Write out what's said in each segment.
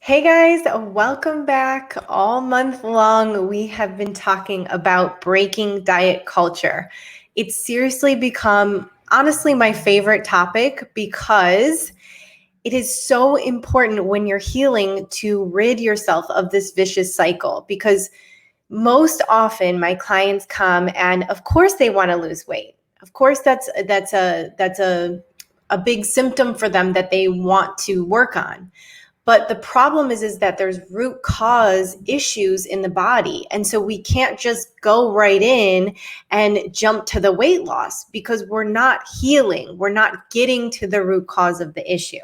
Hey guys, welcome back. All month long, we have been talking about breaking diet culture. It's seriously become, honestly, my favorite topic because it is so important when you're healing to rid yourself of this vicious cycle. Because most often, my clients come and, of course, they want to lose weight. Of course, that's a big symptom for them that they want to work on. But the problem is that there's root cause issues in the body. And so we can't just go right in and jump to the weight loss because we're not healing. We're not getting to the root cause of the issue.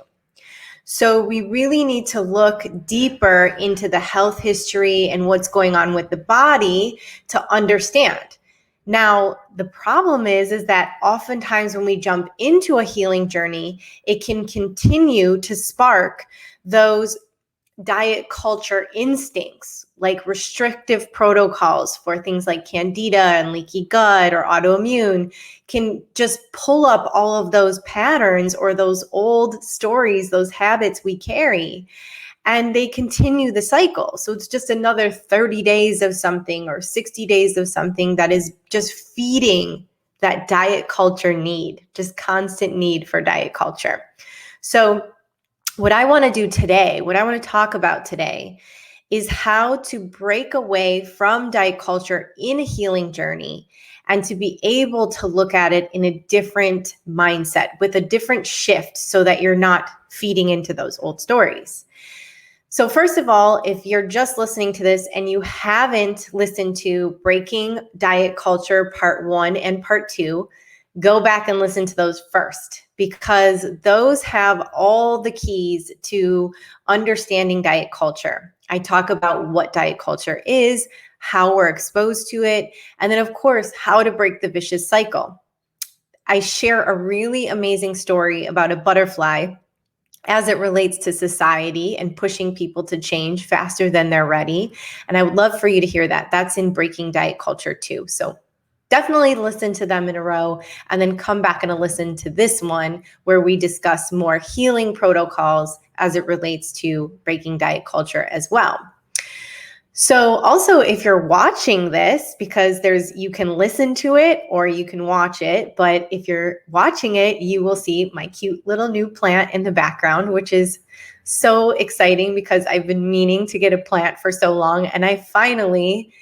So we really need to look deeper into the health history and what's going on with the body to understand. Now, the problem is that oftentimes when we jump into a healing journey, it can continue to spark those diet culture instincts, like restrictive protocols for things like candida and leaky gut or autoimmune, can just pull up all of those patterns or those old stories, those habits we carry, and they continue the cycle. So it's just another 30 days of something or 60 days of something that is just feeding that diet culture need, just constant need for diet culture. So what I want to do today, what I want to talk about today is how to break away from diet culture in a healing journey and to be able to look at it in a different mindset with a different shift so that you're not feeding into those old stories. So first of all, if you're just listening to this and you haven't listened to Breaking Diet Culture Part 1 and Part 2, go back and listen to those first, because those have all the keys to understanding diet culture. I talk about what diet culture is, how we're exposed to it, and then of course, how to break the vicious cycle. I share a really amazing story about a butterfly as it relates to society and pushing people to change faster than they're ready. And I would love for you to hear that. That's in Breaking Diet Culture too. So definitely listen to them in a row and then come back and listen to this one where we discuss more healing protocols as it relates to breaking diet culture as well. So also, if you're watching this, because you can listen to it or you can watch it, but if you're watching it, you will see my cute little new plant in the background, which is so exciting because I've been meaning to get a plant for so long. And I finally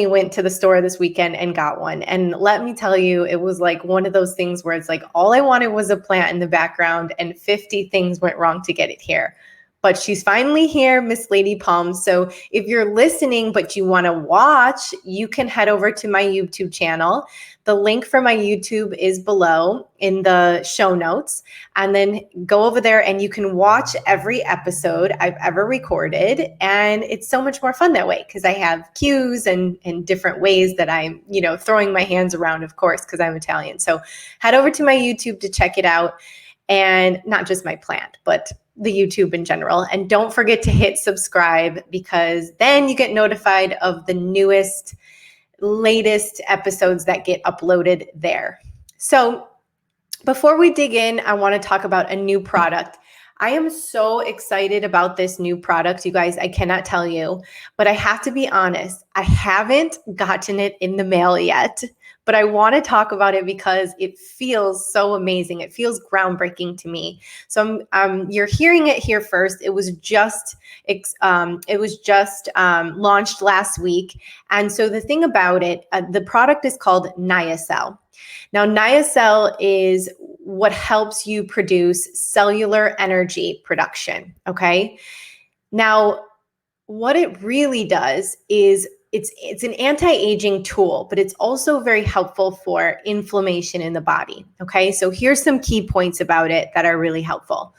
went to the store this weekend and got one. And let me tell you, it was like one of those things where it's like all I wanted was a plant in the background and 50 things went wrong to get it here. But she's finally here, Miss Lady Palms. So if you're listening but you want to watch, you can head over to my YouTube channel. The link for my YouTube is below in the show notes. And then go over there and you can watch every episode I've ever recorded. And it's so much more fun that way because I have cues and different ways that I'm, throwing my hands around, of course, because I'm Italian. So head over to my YouTube to check it out. And not just my plant, but the YouTube in general. And don't forget to hit subscribe because then you get notified of the latest episodes that get uploaded there. So before we dig in, I want to talk about a new product. I am so excited about this new product, you guys. I cannot tell you, but I have to be honest. I haven't gotten it in the mail yet, but I want to talk about it because it feels so amazing. It feels groundbreaking to me. So you're hearing it here first. It was just launched last week, and so the thing about it, the product is called Niacel. Now, Niacel is what helps you produce cellular energy production, okay? Now, what it really does is it's an anti-aging tool, but it's also very helpful for inflammation in the body, okay? So here's some key points about it that are really helpful.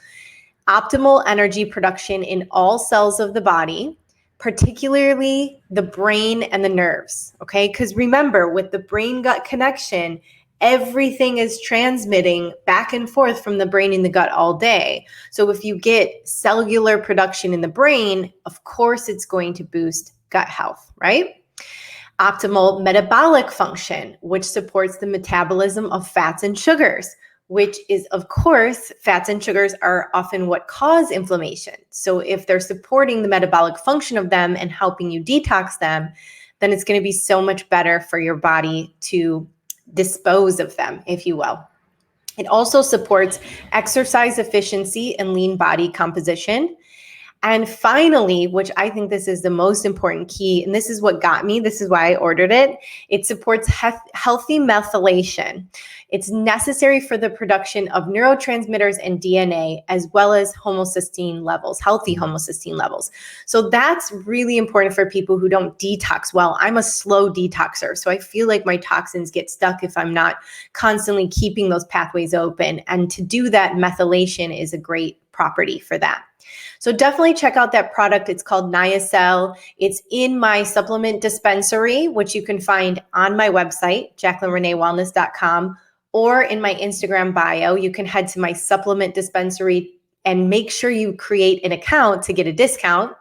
Optimal energy production in all cells of the body, particularly the brain and the nerves, okay? Because remember, with the brain-gut connection, everything is transmitting back and forth from the brain and the gut all day. So if you get cellular production in the brain, of course it's going to boost gut health, right? Optimal metabolic function, which supports the metabolism of fats and sugars, which is, of course, fats and sugars are often what cause inflammation. So if they're supporting the metabolic function of them and helping you detox them, then it's going to be so much better for your body to dispose of them, if you will. It also supports exercise efficiency and lean body composition. And finally, which I think this is the most important key, and this is what got me, this is why I ordered it, it supports healthy methylation. It's necessary for the production of neurotransmitters and DNA, as well as homocysteine levels, healthy homocysteine levels. So that's really important for people who don't detox well. I'm a slow detoxer, so I feel like my toxins get stuck if I'm not constantly keeping those pathways open. And to do that, methylation is a great property for that. So definitely check out that product. It's called Niacel. It's in my supplement dispensary, which you can find on my website, jaclynreneewellness.com, or in my Instagram bio. You can head to my supplement dispensary and make sure you create an account to get a discount.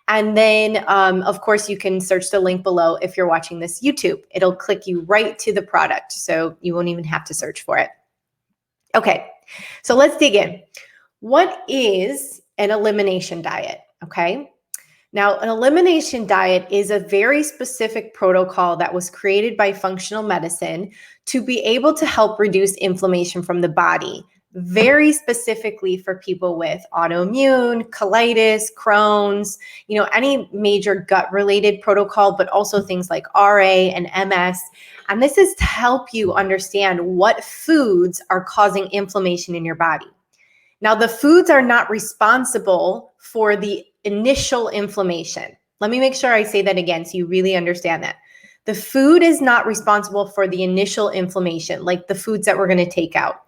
And then, of course, you can search the link below if you're watching this YouTube. It'll click you right to the product, so you won't even have to search for it. Okay, so let's dig in. What is an elimination diet? Okay. Now, an elimination diet is a very specific protocol that was created by functional medicine to be able to help reduce inflammation from the body, very specifically for people with autoimmune, colitis, Crohn's, any major gut-related protocol, but also things like RA and MS. And this is to help you understand what foods are causing inflammation in your body. Now, the foods are not responsible for the initial inflammation. Let me make sure I say that again so you really understand that. The food is not responsible for the initial inflammation, like the foods that we're going to take out.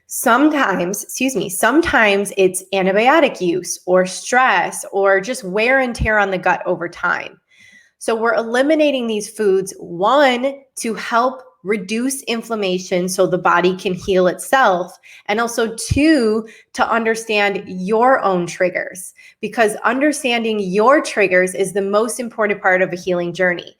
Sometimes it's antibiotic use or stress or just wear and tear on the gut over time. So we're eliminating these foods, one, to help reduce inflammation so the body can heal itself, and also two, to understand your own triggers, because understanding your triggers is the most important part of a healing journey.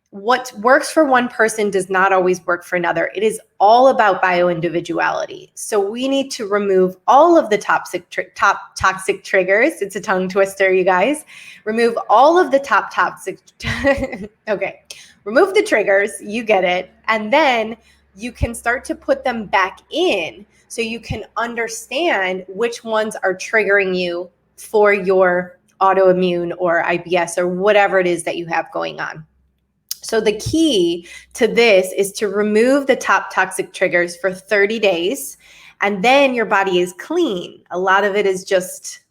What works for one person does not always work for another. It is all about bioindividuality. So we need to remove all of the toxic triggers. It's a tongue twister, you guys. Remove all of the toxic. Okay. Remove the triggers. You get it. And then you can start to put them back in so you can understand which ones are triggering you for your autoimmune or IBS or whatever it is that you have going on. So the key to this is to remove the top toxic triggers for 30 days, and then your body is clean. A lot of it is just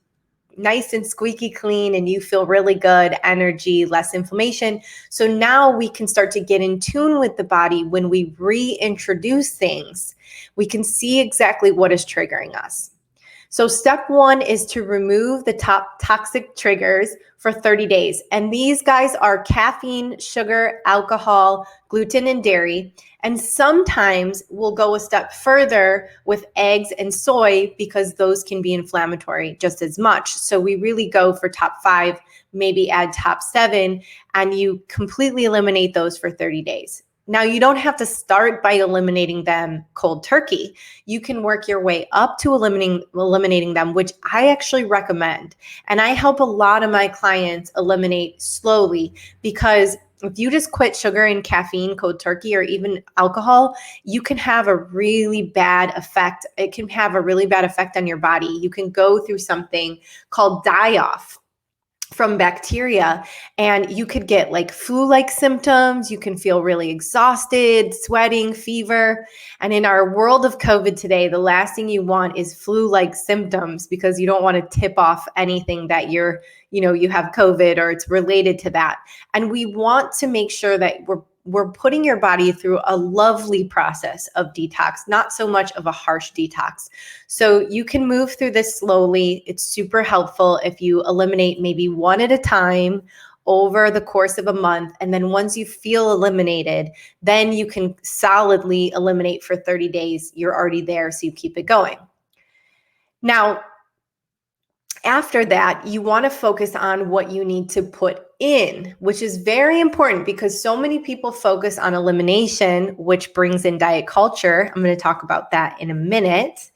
nice and squeaky clean, and you feel really good, energy, less inflammation. So now we can start to get in tune with the body. When we reintroduce things, we can see exactly what is triggering us. So step one is to remove the top toxic triggers for 30 days. And these guys are caffeine, sugar, alcohol, gluten, and dairy. And sometimes we'll go a step further with eggs and soy because those can be inflammatory just as much. So we really go for top 5, maybe add top 7, and you completely eliminate those for 30 days. Now, you don't have to start by eliminating them cold turkey. You can work your way up to eliminating them, which I actually recommend. And I help a lot of my clients eliminate slowly, because if you just quit sugar and caffeine, cold turkey, or even alcohol, you can have a really bad effect. It can have a really bad effect on your body. You can go through something called die-off from bacteria, and you could get like flu-like symptoms. You can feel really exhausted, sweating, fever. And in our world of COVID today, the last thing you want is flu-like symptoms, because you don't want to tip off anything that you have COVID or it's related to that. And we want to make sure that we're putting your body through a lovely process of detox, not so much of a harsh detox. So you can move through this slowly. It's super helpful if you eliminate maybe one at a time over the course of a month. And then once you feel eliminated, then you can solidly eliminate for 30 days. You're already there, so you keep it going. Now, After that, you want to focus on what you need to put in, which is very important because so many people focus on elimination, which brings in diet culture. I'm going to talk about that in a minute,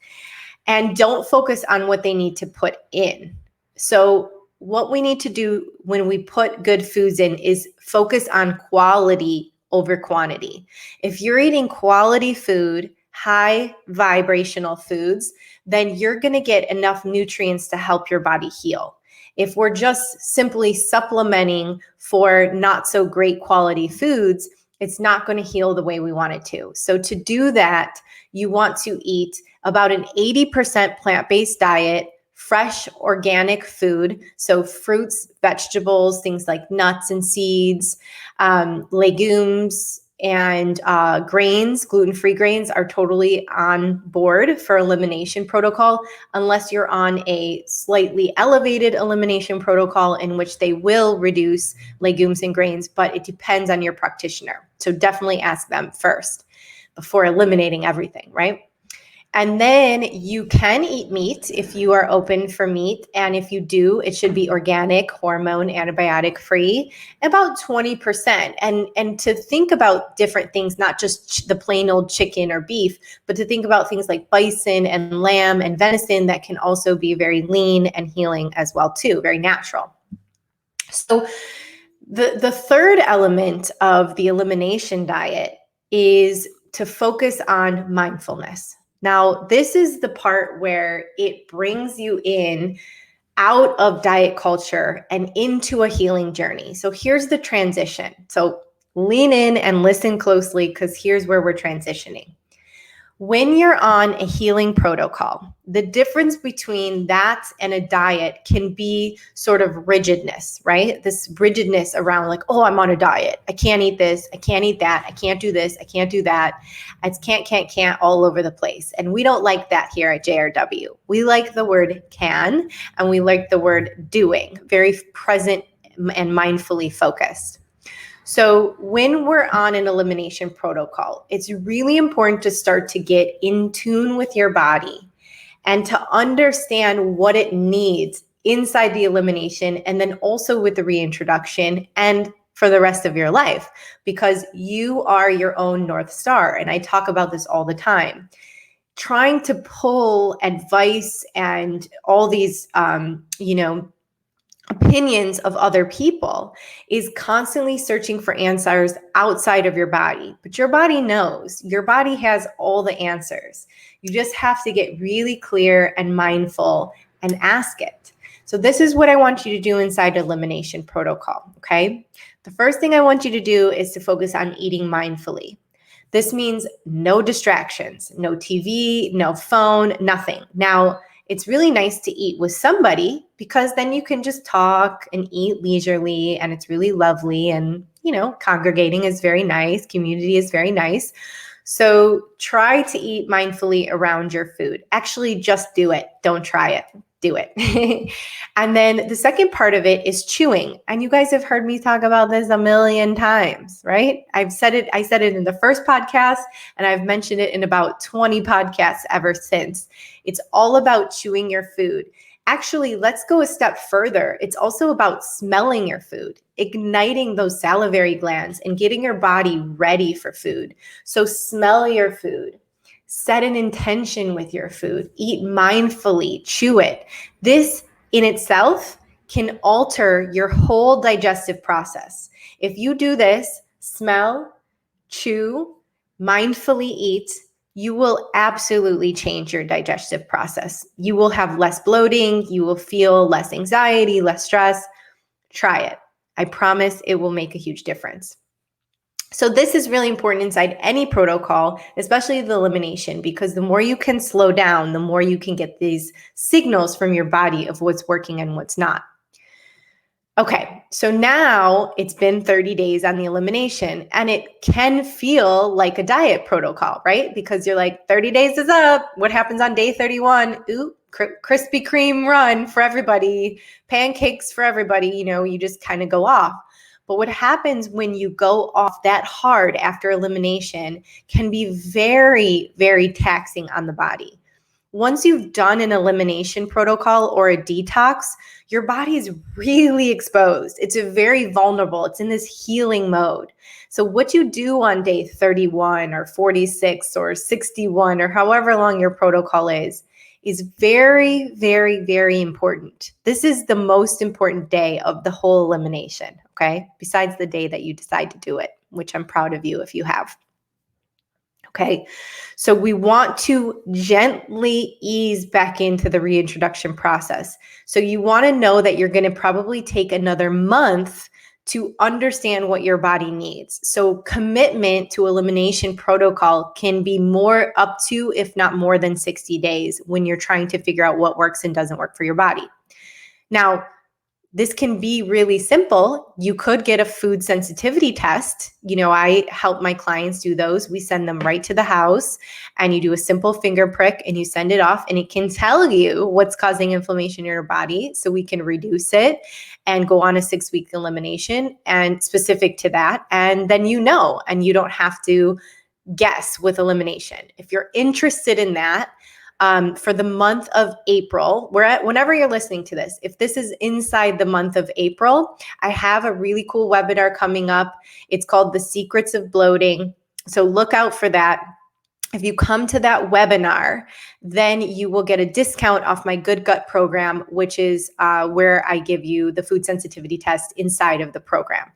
and don't focus on what they need to put in. So what we need to do when we put good foods in is focus on quality over quantity. If you're eating quality food, high vibrational foods, then you're going to get enough nutrients to help your body heal. If we're just simply supplementing for not so great quality foods, it's not going to heal the way we want it to. So to do that, you want to eat about an 80% plant-based diet, fresh organic food, so fruits, vegetables, things like nuts and seeds, legumes, and grains. Gluten-free grains are totally on board for elimination protocol, unless you're on a slightly elevated elimination protocol in which they will reduce legumes and grains, but it depends on your practitioner. So definitely ask them first before eliminating everything, right? And then you can eat meat if you are open for meat. And if you do, it should be organic, hormone, antibiotic free, about 20%. And to think about different things, not just the plain old chicken or beef, but to think about things like bison and lamb and venison that can also be very lean and healing as well too, very natural. So the third element of the elimination diet is to focus on mindfulness. Now, this is the part where it brings you in out of diet culture and into a healing journey. So here's the transition. So lean in and listen closely because here's where we're transitioning. When you're on a healing protocol, the difference between that and a diet can be sort of rigidness, right? This rigidness around like, oh, I'm on a diet. I can't eat this. I can't eat that. I can't do this. I can't do that. It's can't all over the place. And we don't like that here at JRW. We like the word can, and we like the word doing, very present and mindfully focused. So when we're on an elimination protocol, it's really important to start to get in tune with your body and to understand what it needs inside the elimination, and then also with the reintroduction and for the rest of your life, because you are your own North Star. And I talk about this all the time. Trying to pull advice and all these, opinions of other people is constantly searching for answers outside of your body. But your body knows. Your body has all the answers. You just have to get really clear and mindful and ask it. So this is what I want you to do inside elimination protocol, okay? The first thing I want you to do is to focus on eating mindfully. This means no distractions, no TV, no phone, nothing. Now, it's really nice to eat with somebody because then you can just talk and eat leisurely, and it's really lovely. And, congregating is very nice. Community is very nice. So try to eat mindfully around your food. Actually, just do it. Don't try it. Do it. And then the second part of it is chewing. And you guys have heard me talk about this a million times, right? I said it in the first podcast, and I've mentioned it in about 20 podcasts ever since. It's all about chewing your food. Actually, let's go a step further. It's also about smelling your food, igniting those salivary glands and getting your body ready for food. So smell your food. Set an intention with your food. Eat mindfully. Chew it. This in itself can alter your whole digestive process. If you do this, smell, chew, mindfully eat, you will absolutely change your digestive process. You will have less bloating. You will feel less anxiety, less stress. Try it. I promise it will make a huge difference. So this is really important inside any protocol, especially the elimination, because the more you can slow down, the more you can get these signals from your body of what's working and what's not. Okay, so now it's been 30 days on the elimination, and it can feel like a diet protocol, right? Because you're like, 30 days is up. What happens on day 31? Ooh, Krispy Kreme run for everybody, pancakes for everybody, you just kind of go off. But what happens when you go off that hard after elimination can be very, very taxing on the body. once you've done an elimination protocol or a detox, your body is really exposed. It's very vulnerable. It's in this healing mode. So what you do on day 31 or 46 or 61 or however long your protocol is very, very, very important. This is the most important day of the whole elimination, okay? Besides the day that you decide to do it, which I'm proud of you if you have. Okay, so we want to gently ease back into the reintroduction process. So you want to know that you're going to probably take another month to understand what your body needs. So commitment to elimination protocol can be more up to, if not more than 60 days when you're trying to figure out what works and doesn't work for your body. Now, this can be really simple. You could get a food sensitivity test. I help my clients do those. We send them right to the house and you do a simple finger prick and you send it off and it can tell you what's causing inflammation in your body so we can reduce it and go on a 6-week elimination and specific to that. And then and you don't have to guess with elimination. If you're interested in that, for the month of April, whenever you're listening to this, if this is inside the month of April, I have a really cool webinar coming up. It's called The Secrets of Bloating. So look out for that. If you come to that webinar, then you will get a discount off my Good Gut program, which is where I give you the food sensitivity test inside of the program.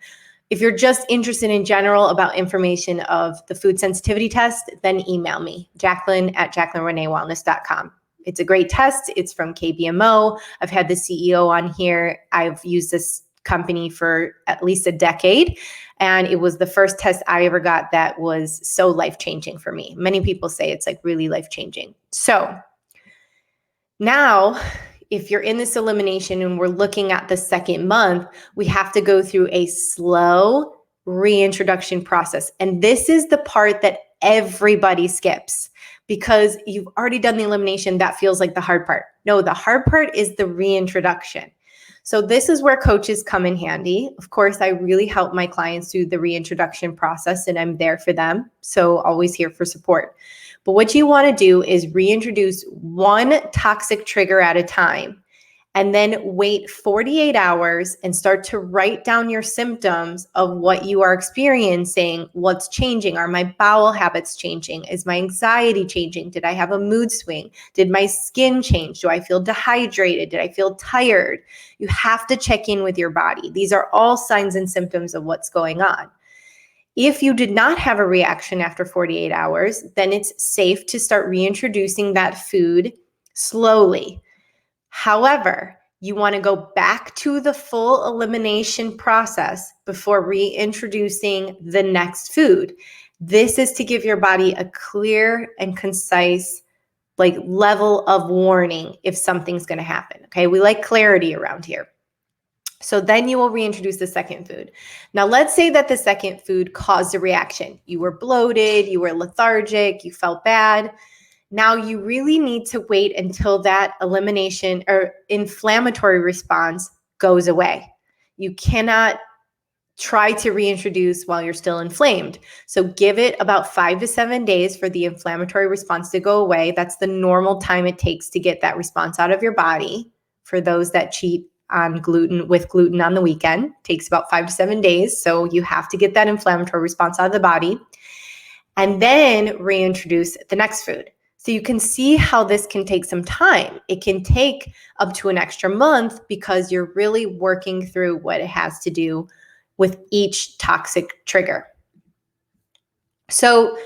If you're just interested in general about information of the food sensitivity test, then email me, Jaclyn@JaclynReneeWellness.com. It's a great test. It's from KBMO. I've had the CEO on here. I've used this company for at least a decade, and it was the first test I ever got that was so life-changing for me. Many people say it's like really life-changing. So now, if you're in this elimination and we're looking at the second month, we have to go through a slow reintroduction process. And this is the part that everybody skips because you've already done the elimination. That feels like the hard part. No, the hard part is the reintroduction. So this is where coaches come in handy. Of course, I really help my clients through the reintroduction process and I'm there for them. So always here for support. But what you want to do is reintroduce one toxic trigger at a time and then wait 48 hours and start to write down your symptoms of what you are experiencing, what's changing. Are my bowel habits changing? Is my anxiety changing? Did I have a mood swing? Did my skin change? Do I feel dehydrated? Did I feel tired? You have to check in with your body. These are all signs and symptoms of what's going on. If you did not have a reaction after 48 hours, then it's safe to start reintroducing that food slowly. However, you want to go back to the full elimination process before reintroducing the next food. This is to give your body a clear and concise level of warning if something's going to happen. Okay, we like clarity around here. So then you will reintroduce the second food. Now, let's say that the second food caused a reaction. You were bloated, you were lethargic, you felt bad. Now you really need to wait until that elimination or inflammatory response goes away. You cannot try to reintroduce while you're still inflamed. So give it about 5 to 7 days for the inflammatory response to go away. That's the normal time it takes to get that response out of your body. For those that cheat on gluten on the weekend, takes about 5 to 7 days. So you have to get that inflammatory response out of the body and then reintroduce the next food. So you can see how this can take some time. It can take up to an extra month because you're really working through what it has to do with each toxic trigger. So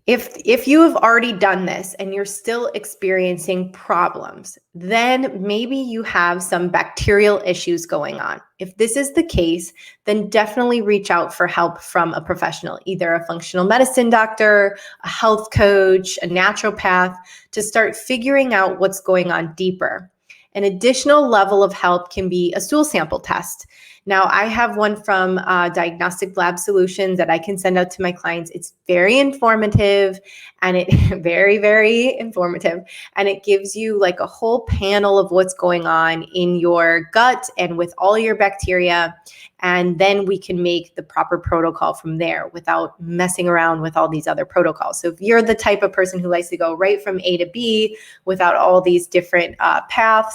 if you have already done this and you're still experiencing problems, then maybe you have some bacterial issues going on. If this is the case, then definitely reach out for help from a professional, either a functional medicine doctor, a health coach, a naturopath, to start figuring out what's going on deeper. An additional level of help can be a stool sample test. Now, I have one from Diagnostic Lab Solutions that I can send out to my clients. It's very informative and very informative. And it gives you like a whole panel of what's going on in your gut and with all your bacteria. And then we can make the proper protocol from there without messing around with all these other protocols. So if you're the type of person who likes to go right from A to B without all these different paths,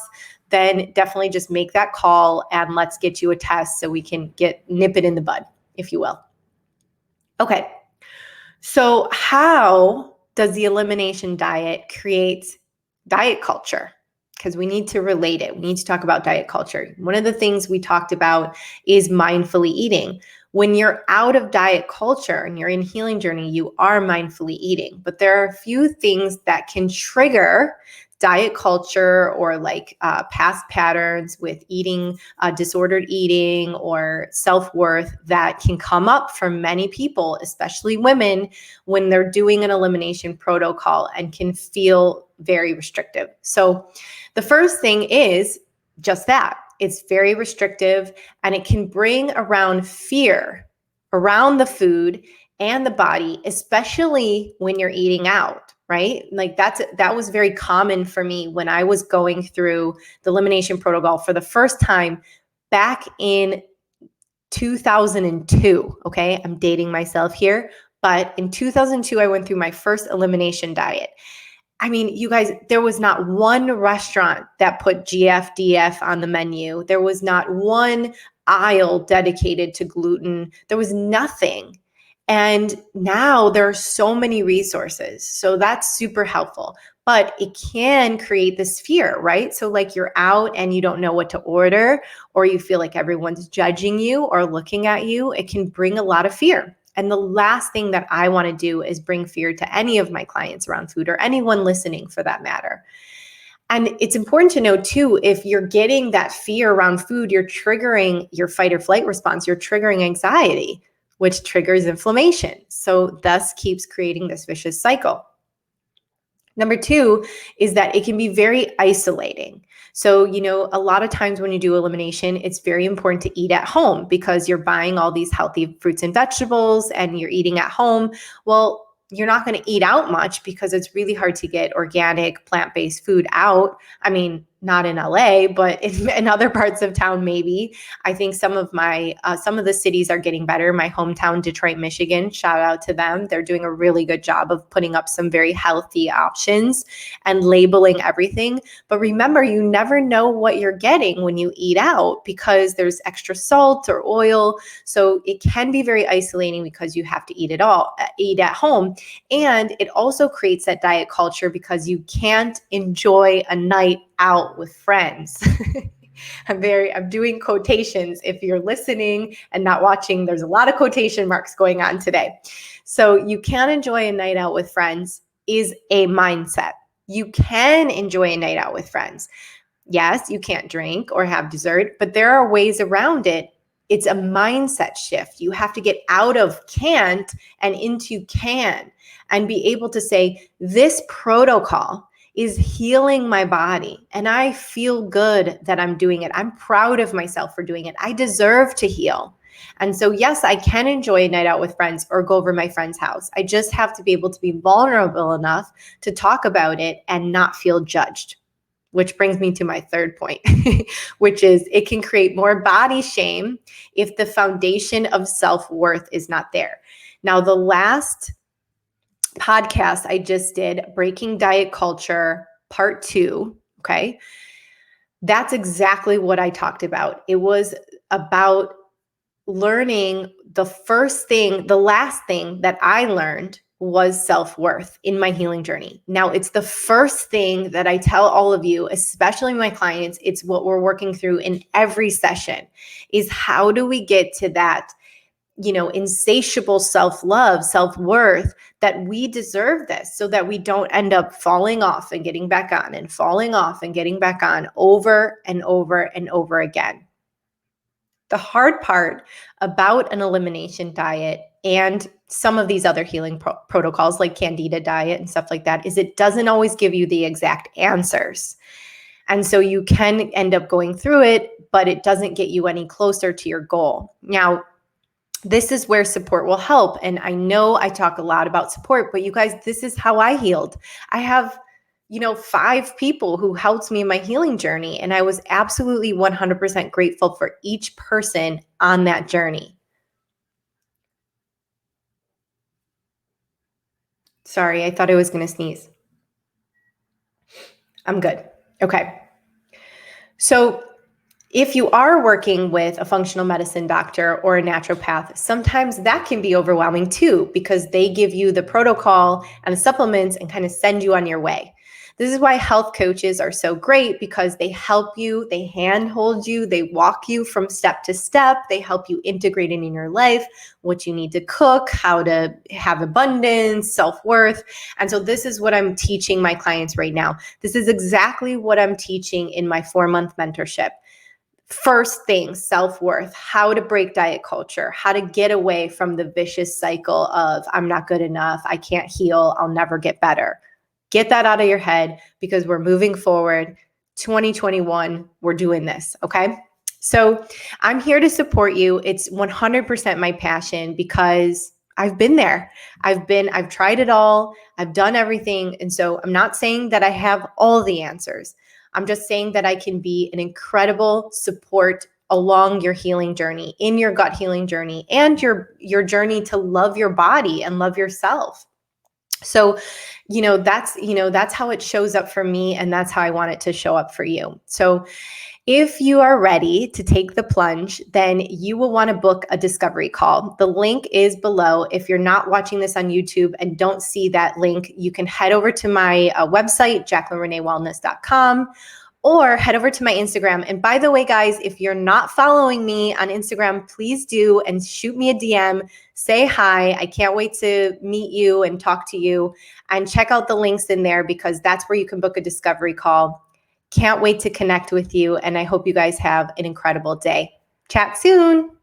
then definitely just make that call and let's get you a test so we can nip it in the bud, if you will. Okay, so how does the elimination diet create diet culture? Because we need to relate it. We need to talk about diet culture. One of the things we talked about is mindfully eating. When you're out of diet culture and you're in healing journey, you are mindfully eating. But there are a few things that can trigger diet culture or like past patterns with eating, disordered eating or self-worth that can come up for many people, especially women, when they're doing an elimination protocol and can feel very restrictive. So the first thing is just that. It's very restrictive and it can bring around fear around the food and the body, especially when you're eating out, right? Like that was very common for me when I was going through the elimination protocol for the first time back in 2002. Okay, I'm dating myself here, but in 2002, I went through my first elimination diet. I mean, you guys, there was not one restaurant that put GFDF on the menu. There was not one aisle dedicated to gluten. There was nothing. And now there are so many resources. So that's super helpful. But it can create this fear, right? So like you're out and you don't know what to order, or you feel like everyone's judging you or looking at you. It can bring a lot of fear. And the last thing that I want to do is bring fear to any of my clients around food or anyone listening for that matter. And it's important to know too, if you're getting that fear around food, you're triggering your fight or flight response, you're triggering anxiety, which triggers inflammation. So thus keeps creating this vicious cycle. Number two is that it can be very isolating. So, a lot of times when you do elimination, it's very important to eat at home because you're buying all these healthy fruits and vegetables and you're eating at home. Well, you're not going to eat out much because it's really hard to get organic plant-based food out. I mean, not in LA, but in other parts of town, maybe. I think some of the cities are getting better. My hometown, Detroit, Michigan, shout out to them. They're doing a really good job of putting up some very healthy options and labeling everything. But remember, you never know what you're getting when you eat out because there's extra salt or oil. So it can be very isolating because you have to eat at home. And it also creates that diet culture because you can't enjoy a night out with friends. I'm doing quotations. If you're listening and not watching, there's a lot of quotation marks going on today. So you can enjoy a night out with friends is a mindset. You can enjoy a night out with friends. Yes, you can't drink or have dessert, but there are ways around it. It's a mindset shift. You have to get out of can't and into can and be able to say, this protocol is healing my body and I feel good that I'm doing it. I'm proud of myself for doing it. I deserve to heal. And so, yes, I can enjoy a night out with friends or go over my friend's house. I just have to be able to be vulnerable enough to talk about it and not feel judged. Which brings me to my third point, which is it can create more body shame if the foundation of self-worth is not there. Now, the last podcast I just did, Breaking Diet Culture, Part 2, okay? That's exactly what I talked about. It was about learning the last thing that I learned was self-worth in my healing journey. Now, it's the first thing that I tell all of you, especially my clients. It's what we're working through in every session is how do we get to that, insatiable self-love, self-worth that we deserve this so that we don't end up falling off and getting back on and falling off and getting back on over and over and over again. The hard part about an elimination diet and some of these other healing protocols like Candida diet and stuff like that is it doesn't always give you the exact answers. And so you can end up going through it, but it doesn't get you any closer to your goal. Now, this is where support will help. And I know I talk a lot about support, but you guys, this is how I healed. I have 5 people who helped me in my healing journey. And I was absolutely 100% grateful for each person on that journey. Sorry, I thought I was going to sneeze. I'm good. Okay. So if you are working with a functional medicine doctor or a naturopath, sometimes that can be overwhelming too, because they give you the protocol and the supplements and kind of send you on your way. This is why health coaches are so great, because they help you, they handhold you, they walk you from step to step, they help you integrate it in your life, what you need to cook, how to have abundance, self-worth. And so this is what I'm teaching my clients right now. This is exactly what I'm teaching in my 4-month mentorship. First thing, self-worth, how to break diet culture, how to get away from the vicious cycle of I'm not good enough, I can't heal, I'll never get better. Get that out of your head, because we're moving forward. 2021, we're doing this, okay? So I'm here to support you. It's 100% my passion, because I've been there. I've tried it all. I've done everything. And so I'm not saying that I have all the answers. I'm just saying that I can be an incredible support along your healing journey, in your gut healing journey, and your journey to love your body and love yourself. So, that's how it shows up for me, and that's how I want it to show up for you. So if you are ready to take the plunge, then you will want to book a discovery call. The link is below. If you're not watching this on YouTube and don't see that link, you can head over to my website, jaclynreneewellness.com, or head over to my Instagram. And by the way, guys, if you're not following me on Instagram, please do, and shoot me a DM. Say hi. I can't wait to meet you and talk to you, and check out the links in there, because that's where you can book a discovery call. Can't wait to connect with you, and I hope you guys have an incredible day. Chat soon.